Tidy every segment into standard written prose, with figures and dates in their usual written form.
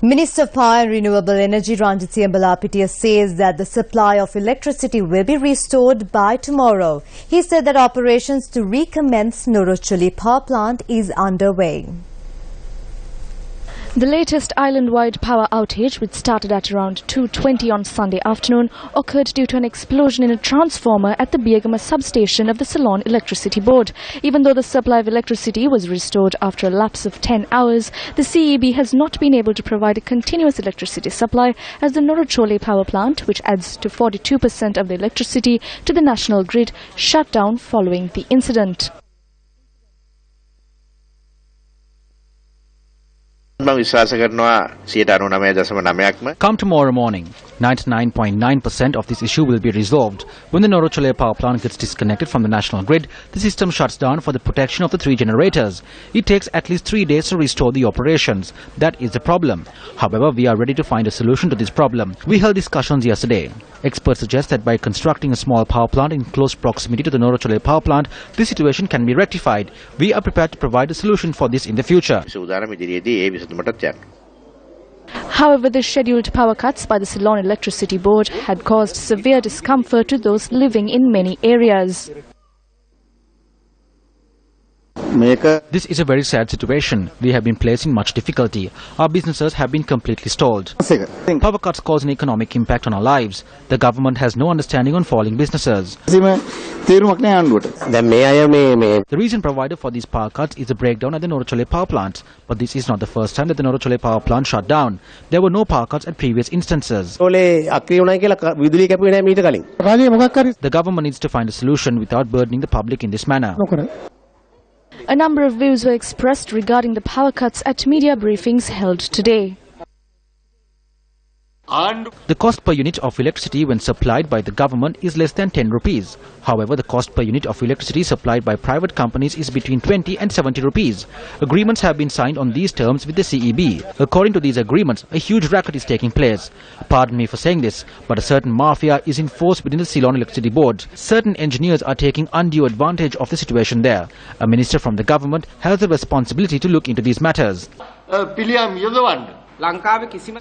Minister of Power and Renewable Energy Ranjit Balapitiya says that the supply of electricity will be restored by tomorrow. He said that operations to recommence Norochuli power plant is underway. The latest island-wide power outage, which started at around 2:20 on Sunday afternoon, occurred due to an explosion in a transformer at the Biagama substation of the Ceylon Electricity Board. Even though the supply of electricity was restored after a lapse of 10 hours, the CEB has not been able to provide a continuous electricity supply as the Norochole power plant, which adds to 42% of the electricity to the national grid, shut down following the incident. Come tomorrow morning, 99.9% of this issue will be resolved. When the Norochole power plant gets disconnected from the national grid, the system shuts down for the protection of the 3 generators. It takes at least 3 days to restore the operations. That is the problem. However, we are ready to find a solution to this problem. We held discussions yesterday. Experts suggest that by constructing a small power plant in close proximity to the Norochole power plant, this situation can be rectified. We are prepared to provide a solution for this in the future. However, the scheduled power cuts by the Ceylon Electricity Board had caused severe discomfort to those living in many areas. This is a very sad situation. We have been placed in much difficulty. Our businesses have been completely stalled. Power cuts cause an economic impact on our lives. The government has no understanding on falling businesses. The reason provided for these power cuts is a breakdown at the Norochole power plant. But this is not the first time that the Norochole power plant shut down. There were no power cuts at previous instances. The government needs to find a solution without burdening the public in this manner. A number of views were expressed regarding the power cuts at media briefings held today. The cost per unit of electricity when supplied by the government is less than 10 rupees. However, the cost per unit of electricity supplied by private companies is between 20 and 70 rupees. Agreements have been signed on these terms with the CEB. According to these agreements, a huge racket is taking place. Pardon me for saying this, but a certain mafia is in force within the Ceylon Electricity Board. Certain engineers are taking undue advantage of the situation there. A minister from the government has the responsibility to look into these matters.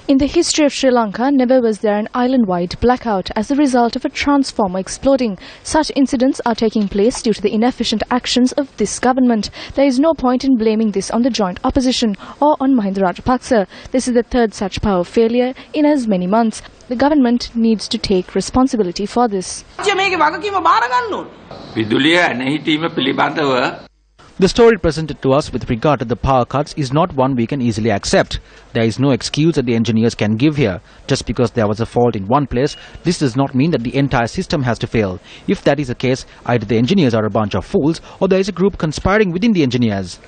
In the history of Sri Lanka, never was there an island-wide blackout as a result of a transformer exploding. Such incidents are taking place due to the inefficient actions of this government. There is no point in blaming this on the joint opposition or on Mahinda Rajapaksa. This is the third such power failure in as many months. The government needs to take responsibility for this. The story presented to us with regard to the power cuts is not one we can easily accept. There is no excuse that the engineers can give here. Just because there was a fault in one place, this does not mean that the entire system has to fail. If that is the case, either the engineers are a bunch of fools or there is a group conspiring within the engineers.